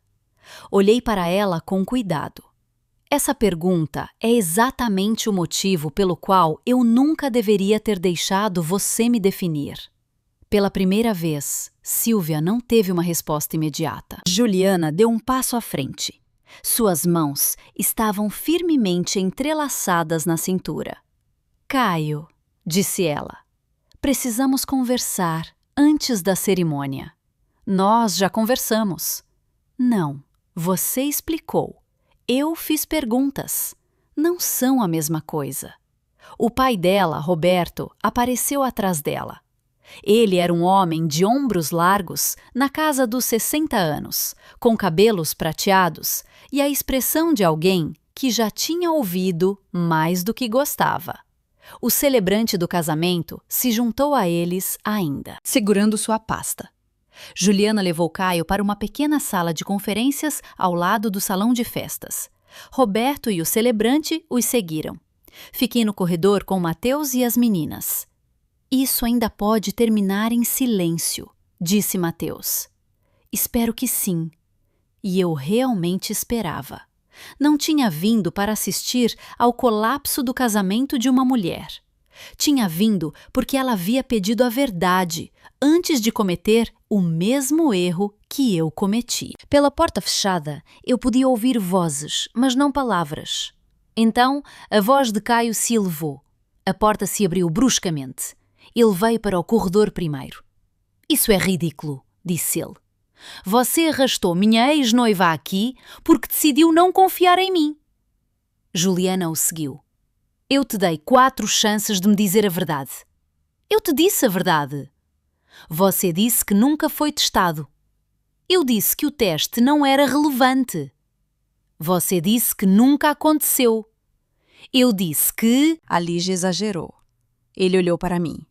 Olhei para ela com cuidado. Essa pergunta é exatamente o motivo pelo qual eu nunca deveria ter deixado você me definir. Pela primeira vez, Silvia não teve uma resposta imediata. Juliana deu um passo à frente. Suas mãos estavam firmemente entrelaçadas na cintura. "Caio", disse ela, "precisamos conversar antes da cerimônia." "Nós já conversamos." "Não, você explicou. Eu fiz perguntas. Não são a mesma coisa." O pai dela, Roberto, apareceu atrás dela. Ele era um homem de ombros largos, na casa dos 60 anos, com cabelos prateados e a expressão de alguém que já tinha ouvido mais do que gostava. O celebrante do casamento se juntou a eles ainda, segurando sua pasta. Juliana levou Caio para uma pequena sala de conferências ao lado do salão de festas. Roberto e o celebrante os seguiram. Fiquei no corredor com Mateus e as meninas. "Isso ainda pode terminar em silêncio", disse Mateus. "Espero que sim." E eu realmente esperava. Não tinha vindo para assistir ao colapso do casamento de uma mulher. Tinha vindo porque ela havia pedido a verdade antes de cometer o mesmo erro que eu cometi. Pela porta fechada, eu podia ouvir vozes, mas não palavras. Então, a voz de Caio se elevou. A porta se abriu bruscamente. Ele veio para o corredor primeiro. "Isso é ridículo", disse ele. "Você arrastou minha ex-noiva aqui porque decidiu não confiar em mim." Juliana o seguiu. "Eu te dei 4 chances de me dizer a verdade. Eu te disse a verdade. Você disse que nunca foi testado. Eu disse que o teste não era relevante. Você disse que nunca aconteceu. Eu disse que... A Lígia exagerou. Ele olhou para mim.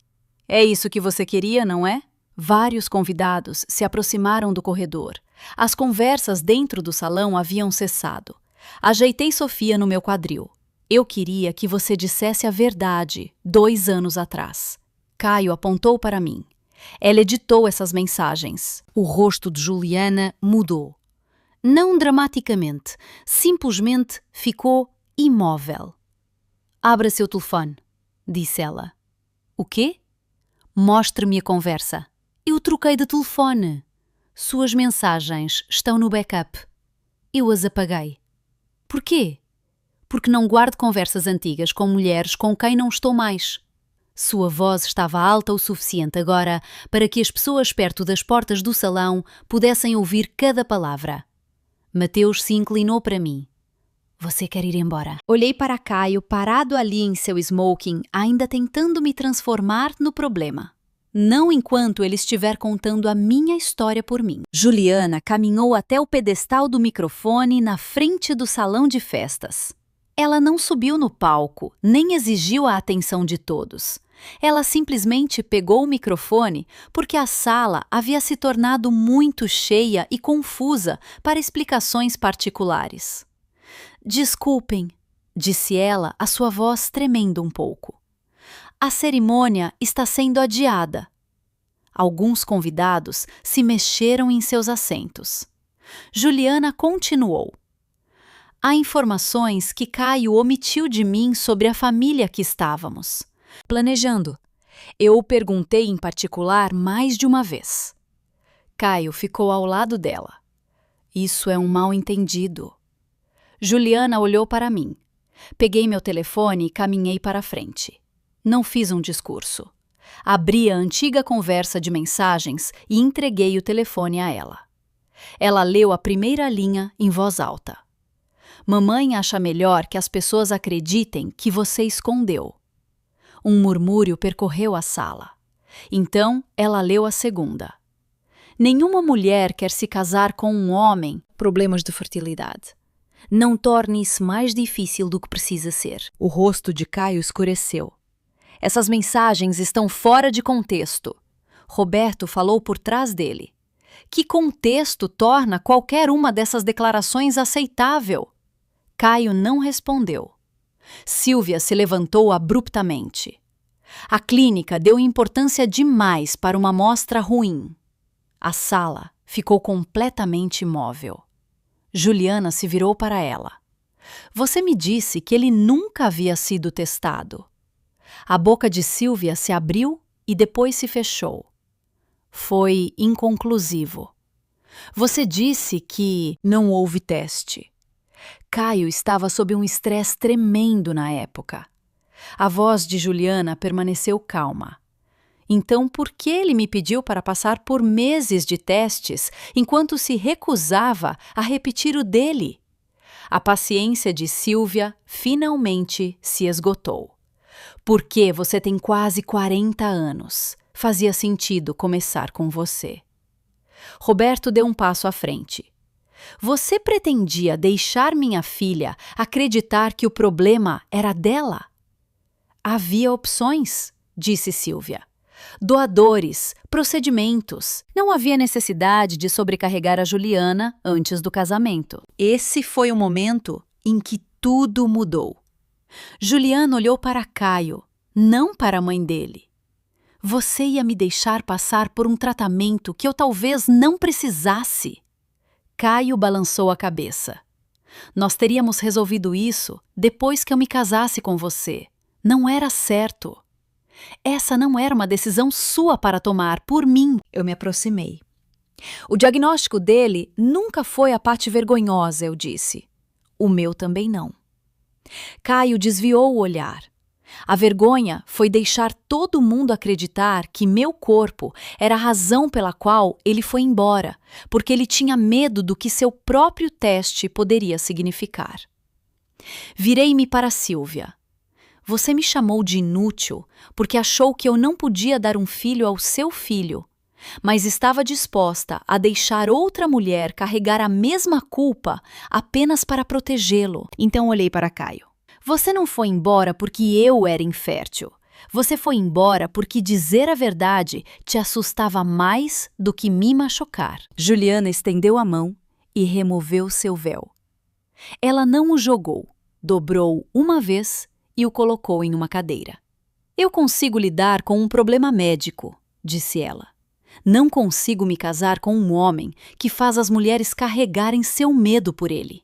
É isso que você queria, não é? Vários convidados se aproximaram do corredor. As conversas dentro do salão haviam cessado. Ajeitei Sofia no meu quadril. Eu queria que você dissesse a verdade, 2 anos atrás. Caio apontou para mim. Ela editou essas mensagens. O rosto de Juliana mudou. Não dramaticamente, simplesmente ficou imóvel. Abra seu telefone, disse ela. O quê? Mostre-me a conversa. Eu troquei de telefone. Suas mensagens estão no backup. Eu as apaguei. Por quê? Porque não guardo conversas antigas com mulheres com quem não estou mais. Sua voz estava alta o suficiente agora para que as pessoas perto das portas do salão pudessem ouvir cada palavra. Mateus se inclinou para mim. Você quer ir embora? Olhei para Caio parado ali em seu smoking, ainda tentando me transformar no problema. Não enquanto ele estiver contando a minha história por mim. Juliana caminhou até o pedestal do microfone na frente do salão de festas. Ela não subiu no palco, nem exigiu a atenção de todos. Ela simplesmente pegou o microfone porque a sala havia se tornado muito cheia e confusa para explicações particulares. Desculpem, disse ela, a sua voz tremendo um pouco. A cerimônia está sendo adiada. Alguns convidados se mexeram em seus assentos. Juliana continuou. Há informações que Caio omitiu de mim sobre a família que estávamos planejando. Eu o perguntei em particular mais de uma vez. Caio ficou ao lado dela. Isso é um mal-entendido. Juliana olhou para mim. Peguei meu telefone e caminhei para a frente. Não fiz um discurso. Abri a antiga conversa de mensagens e entreguei o telefone a ela. Ela leu a primeira linha em voz alta. Mamãe acha melhor que as pessoas acreditem que você escondeu. Um murmúrio percorreu a sala. Então, ela leu a segunda. Nenhuma mulher quer se casar com um homem. Problemas de fertilidade. Não torne isso mais difícil do que precisa ser. O rosto de Caio escureceu. Essas mensagens estão fora de contexto. Roberto falou por trás dele. Que contexto torna qualquer uma dessas declarações aceitável? Caio não respondeu. Silvia se levantou abruptamente. A clínica deu importância demais para uma amostra ruim. A sala ficou completamente imóvel. Juliana se virou para ela. Você me disse que ele nunca havia sido testado. A boca de Silvia se abriu e depois se fechou. Foi inconclusivo. Você disse que não houve teste. Caio estava sob um estresse tremendo na época. A voz de Juliana permaneceu calma. Então, por que ele me pediu para passar por meses de testes enquanto se recusava a repetir o dele? A paciência de Silvia finalmente se esgotou. Porque você tem quase 40 anos. Fazia sentido começar com você. Roberto deu um passo à frente. Você pretendia deixar minha filha acreditar que o problema era dela? Havia opções, disse Silvia. Doadores, procedimentos. Não havia necessidade de sobrecarregar a Juliana antes do casamento. Esse foi o momento em que tudo mudou. Juliana olhou para Caio, não para a mãe dele. Você ia me deixar passar por um tratamento que eu talvez não precisasse. Caio balançou a cabeça. Nós teríamos resolvido isso depois que eu me casasse com você. Não era certo. Essa não era uma decisão sua para tomar por mim. Eu me aproximei. O diagnóstico dele nunca foi a parte vergonhosa, eu disse. O meu também não. Caio desviou o olhar. A vergonha foi deixar todo mundo acreditar que meu corpo era a razão pela qual ele foi embora, porque ele tinha medo do que seu próprio teste poderia significar. Virei-me para Silvia. Você me chamou de inútil porque achou que eu não podia dar um filho ao seu filho, mas estava disposta a deixar outra mulher carregar a mesma culpa apenas para protegê-lo. Então olhei para Caio. Você não foi embora porque eu era infértil. Você foi embora porque dizer a verdade te assustava mais do que me machucar. Juliana estendeu a mão e removeu seu véu. Ela não o jogou, dobrou uma vez e o colocou em uma cadeira. Eu consigo lidar com um problema médico, disse ela. Não consigo me casar com um homem que faz as mulheres carregarem seu medo por ele.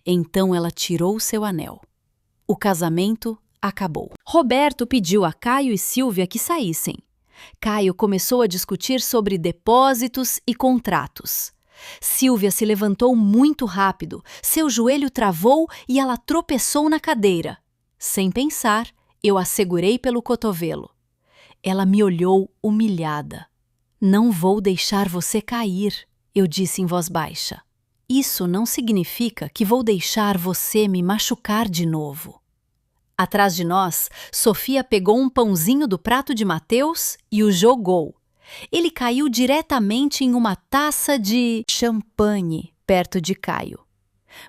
Então ela tirou seu anel. O casamento acabou. Roberto pediu a Caio e Silvia que saíssem. Caio começou a discutir sobre depósitos e contratos. Silvia se levantou muito rápido, seu joelho travou e ela tropeçou na cadeira. Sem pensar, eu a segurei pelo cotovelo. Ela me olhou humilhada. Não vou deixar você cair, eu disse em voz baixa. Isso não significa que vou deixar você me machucar de novo. Atrás de nós, Sofia pegou um pãozinho do prato de Mateus e o jogou. Ele caiu diretamente em uma taça de champanhe perto de Caio.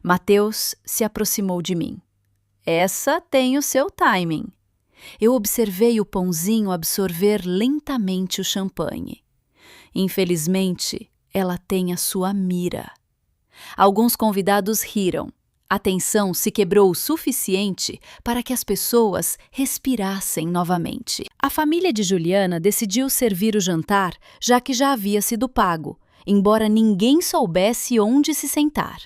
Mateus se aproximou de mim. Essa tem o seu timing. Eu observei o pãozinho absorver lentamente o champanhe. Infelizmente, ela tem a sua mira. Alguns convidados riram. A tensão se quebrou o suficiente para que as pessoas respirassem novamente. A família de Juliana decidiu servir o jantar, já que já havia sido pago, embora ninguém soubesse onde se sentar.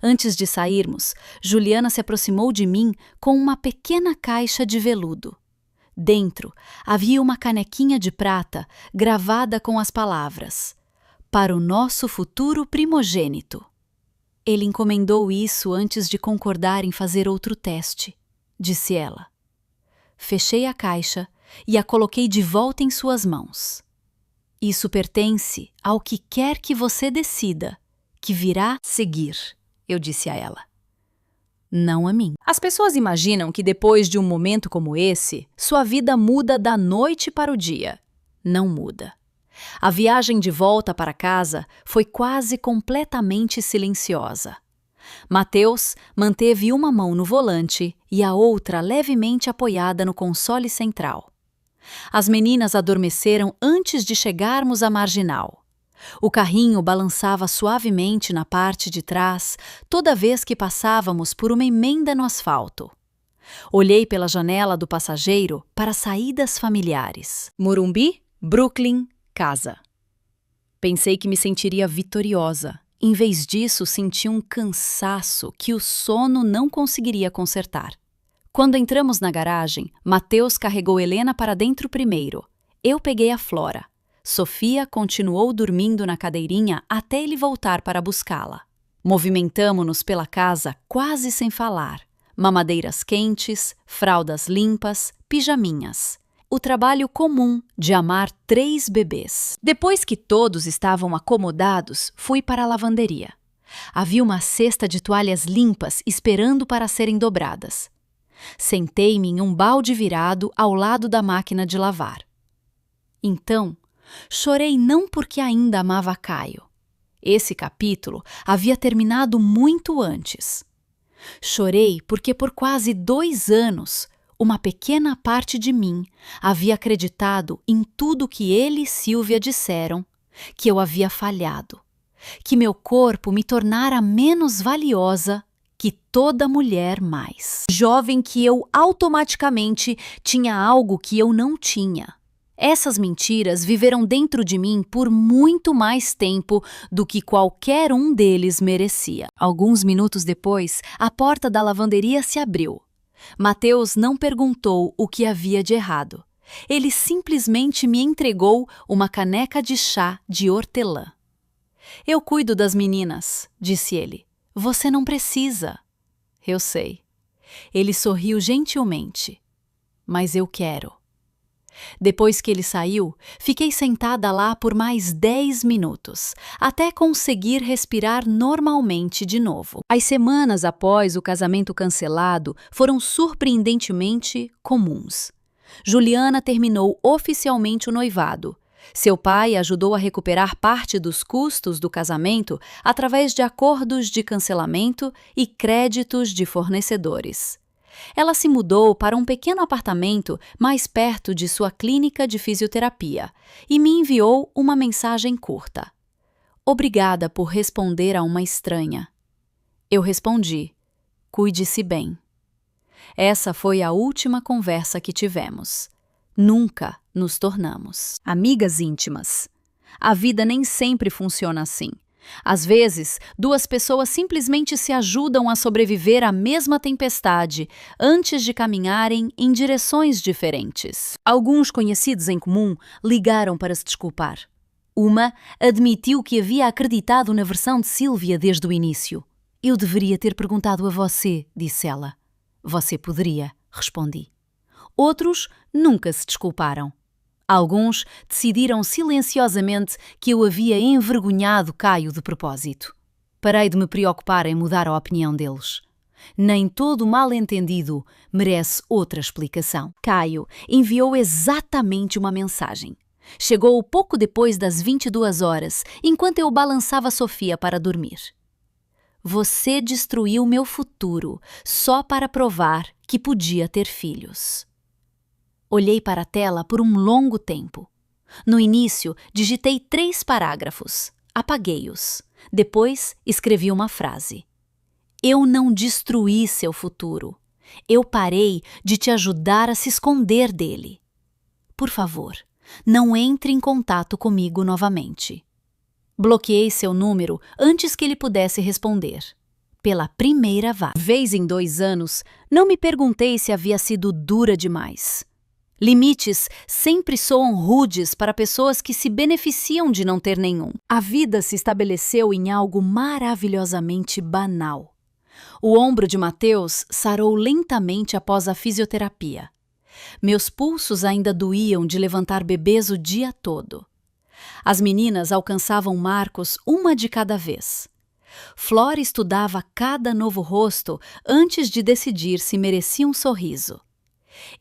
Antes de sairmos, Juliana se aproximou de mim com uma pequena caixa de veludo. Dentro havia uma canequinha de prata gravada com as palavras: "Para o nosso futuro primogênito". Ele encomendou isso antes de concordar em fazer outro teste, disse ela. Fechei a caixa e a coloquei de volta em suas mãos. Isso pertence ao que quer que você decida, que virá seguir, eu disse a ela. Não a mim. As pessoas imaginam que depois de um momento como esse, sua vida muda da noite para o dia. Não muda. A viagem de volta para casa foi quase completamente silenciosa. Mateus manteve uma mão no volante e a outra levemente apoiada no console central. As meninas adormeceram antes de chegarmos à marginal. O carrinho balançava suavemente na parte de trás toda vez que passávamos por uma emenda no asfalto. Olhei pela janela do passageiro para saídas familiares. Morumbi, Brooklyn, casa. Pensei que me sentiria vitoriosa. Em vez disso, senti um cansaço que o sono não conseguiria consertar. Quando entramos na garagem, Mateus carregou Helena para dentro primeiro. Eu peguei a Flora. Sofia continuou dormindo na cadeirinha até ele voltar para buscá-la. Movimentamo-nos pela casa quase sem falar. Mamadeiras quentes, fraldas limpas, pijaminhas. O trabalho comum de amar 3 bebês. Depois que todos estavam acomodados, fui para a lavanderia. Havia uma cesta de toalhas limpas esperando para serem dobradas. Sentei-me em um balde virado ao lado da máquina de lavar. Então, chorei não porque ainda amava Caio. Esse capítulo havia terminado muito antes. Chorei porque por quase 2 anos, uma pequena parte de mim havia acreditado em tudo que ele e Silvia disseram, que eu havia falhado, que meu corpo me tornara menos valiosa que toda mulher mais. Jovem que eu automaticamente tinha algo que eu não tinha. Essas mentiras viveram dentro de mim por muito mais tempo do que qualquer um deles merecia. Alguns minutos depois, a porta da lavanderia se abriu. Mateus não perguntou o que havia de errado. Ele simplesmente me entregou uma caneca de chá de hortelã. Eu cuido das meninas, disse ele. Você não precisa. Eu sei. Ele sorriu gentilmente. Mas eu quero. Depois que ele saiu, fiquei sentada lá por mais 10 minutos, até conseguir respirar normalmente de novo. As semanas após o casamento cancelado foram surpreendentemente comuns. Juliana terminou oficialmente o noivado. Seu pai ajudou a recuperar parte dos custos do casamento através de acordos de cancelamento e créditos de fornecedores. Ela se mudou para um pequeno apartamento mais perto de sua clínica de fisioterapia e me enviou uma mensagem curta. Obrigada por responder a uma estranha. Eu respondi, cuide-se bem. Essa foi a última conversa que tivemos. Nunca nos tornamos amigas íntimas. A vida nem sempre funciona assim. Às vezes, duas pessoas simplesmente se ajudam a sobreviver à mesma tempestade antes de caminharem em direções diferentes. Alguns conhecidos em comum ligaram para se desculpar. Uma admitiu que havia acreditado na versão de Sylvia desde o início. Eu deveria ter perguntado a você, disse ela. Você poderia, respondi. Outros nunca se desculparam. Alguns decidiram silenciosamente que eu havia envergonhado Caio de propósito. Parei de me preocupar em mudar a opinião deles. Nem todo mal-entendido merece outra explicação. Caio enviou exatamente uma mensagem. Chegou pouco depois das 22 horas, enquanto eu balançava Sofia para dormir. Você destruiu meu futuro só para provar que podia ter filhos. Olhei para a tela por um longo tempo. No início, digitei 3 parágrafos. Apaguei-os. Depois, escrevi uma frase. Eu não destruí seu futuro. Eu parei de te ajudar a se esconder dele. Por favor, não entre em contato comigo novamente. Bloqueei seu número antes que ele pudesse responder. Pela primeira vez em 2 anos, não me perguntei se havia sido dura demais. Limites sempre soam rudes para pessoas que se beneficiam de não ter nenhum. A vida se estabeleceu em algo maravilhosamente banal. O ombro de Mateus sarou lentamente após a fisioterapia. Meus pulsos ainda doíam de levantar bebês o dia todo. As meninas alcançavam Marcos uma de cada vez. Flora estudava cada novo rosto antes de decidir se merecia um sorriso.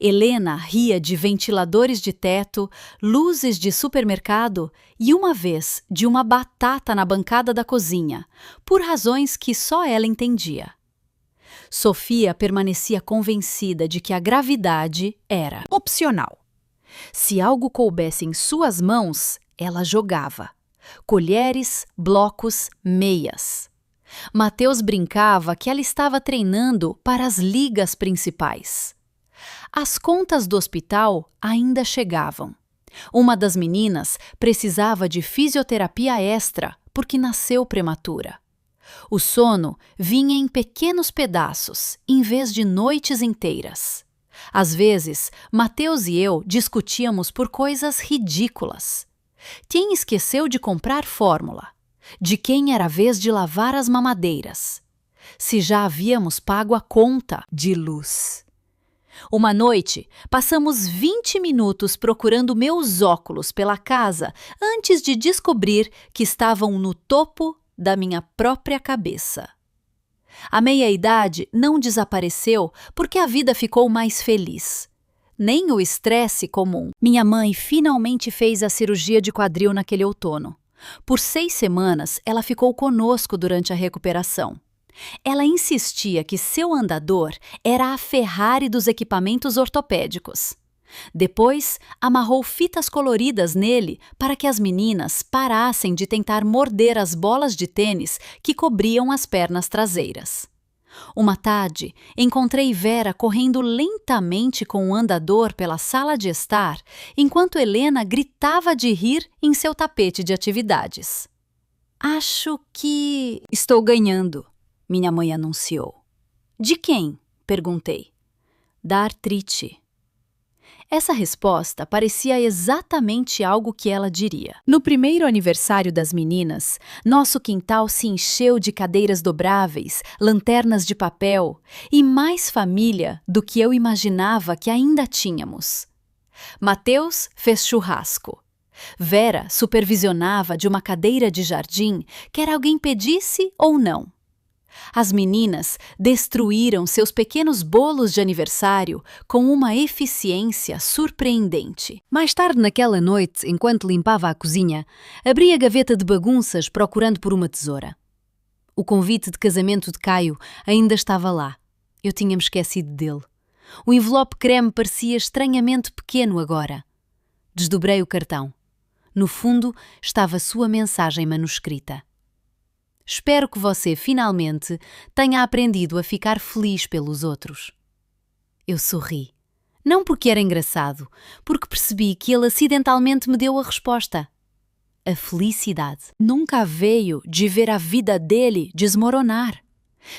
Helena ria de ventiladores de teto, luzes de supermercado e uma vez de uma batata na bancada da cozinha, por razões que só ela entendia. Sofia permanecia convencida de que a gravidade era opcional. Se algo coubesse em suas mãos, ela jogava. Colheres, blocos, meias. Mateus brincava que ela estava treinando para as ligas principais. As contas do hospital ainda chegavam. Uma das meninas precisava de fisioterapia extra porque nasceu prematura. O sono vinha em pequenos pedaços, em vez de noites inteiras. Às vezes, Mateus e eu discutíamos por coisas ridículas. Quem esqueceu de comprar fórmula? De quem era a vez de lavar as mamadeiras? Se já havíamos pago a conta de luz. Uma noite, passamos 20 minutos procurando meus óculos pela casa antes de descobrir que estavam no topo da minha própria cabeça. A meia-idade não desapareceu porque a vida ficou mais feliz. Nem o estresse comum. Minha mãe finalmente fez a cirurgia de quadril naquele outono. Por 6 semanas, ela ficou conosco durante a recuperação. Ela insistia que seu andador era a Ferrari dos equipamentos ortopédicos. Depois, amarrou fitas coloridas nele para que as meninas parassem de tentar morder as bolas de tênis que cobriam as pernas traseiras. Uma tarde, encontrei Vera correndo lentamente com o andador pela sala de estar, enquanto Helena gritava de rir em seu tapete de atividades. Acho que estou ganhando, minha mãe anunciou. De quem? Perguntei. Da artrite. Essa resposta parecia exatamente algo que ela diria. No primeiro aniversário das meninas, nosso quintal se encheu de cadeiras dobráveis, lanternas de papel e mais família do que eu imaginava que ainda tínhamos. Mateus fez churrasco. Vera supervisionava de uma cadeira de jardim, quer alguém pedisse ou não. As meninas destruíram seus pequenos bolos de aniversário com uma eficiência surpreendente. Mais tarde naquela noite, enquanto limpava a cozinha, abri a gaveta de bagunças procurando por uma tesoura. O convite de casamento de Caio ainda estava lá. Eu tinha-me esquecido dele. O envelope creme parecia estranhamente pequeno agora. Desdobrei o cartão. No fundo estava sua mensagem manuscrita. Espero que você, finalmente, tenha aprendido a ficar feliz pelos outros. Eu sorri. Não porque era engraçado, porque percebi que ele acidentalmente me deu a resposta. A felicidade nunca veio de ver a vida dele desmoronar.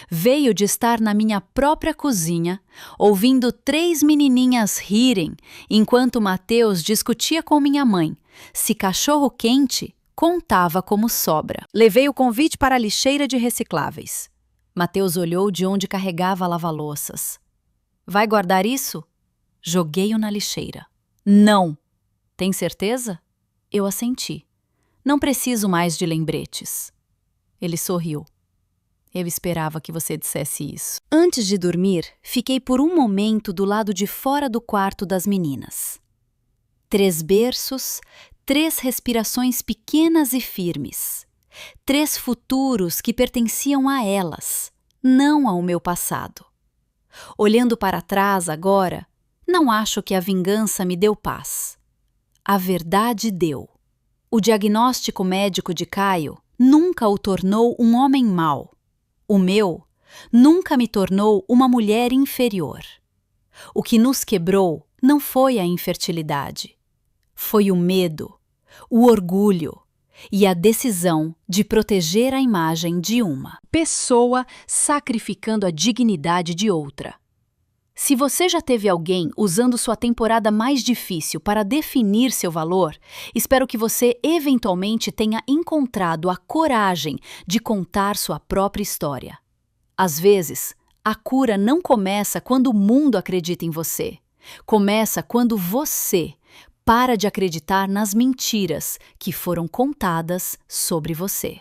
Veio de estar na minha própria cozinha, ouvindo 3 menininhas rirem, enquanto Mateus discutia com minha mãe se cachorro quente contava como sobra. Levei o convite para a lixeira de recicláveis. Mateus olhou de onde carregava a lava-louças. Vai guardar isso? Joguei-o na lixeira. Não! Tem certeza? Eu assenti. Não preciso mais de lembretes. Ele sorriu. Eu esperava que você dissesse isso. Antes de dormir, fiquei por um momento do lado de fora do quarto das meninas. 3 berços, 3 respirações pequenas e firmes. 3 futuros que pertenciam a elas, não ao meu passado. Olhando para trás agora, não acho que a vingança me deu paz. A verdade deu. O diagnóstico médico de Caio nunca o tornou um homem mau. O meu nunca me tornou uma mulher inferior. O que nos quebrou não foi a infertilidade. Foi o medo, o orgulho e a decisão de proteger a imagem de uma pessoa sacrificando a dignidade de outra. Se você já teve alguém usando sua temporada mais difícil para definir seu valor, espero que você eventualmente tenha encontrado a coragem de contar sua própria história. Às vezes, a cura não começa quando o mundo acredita em você. Começa quando você para de acreditar nas mentiras que foram contadas sobre você.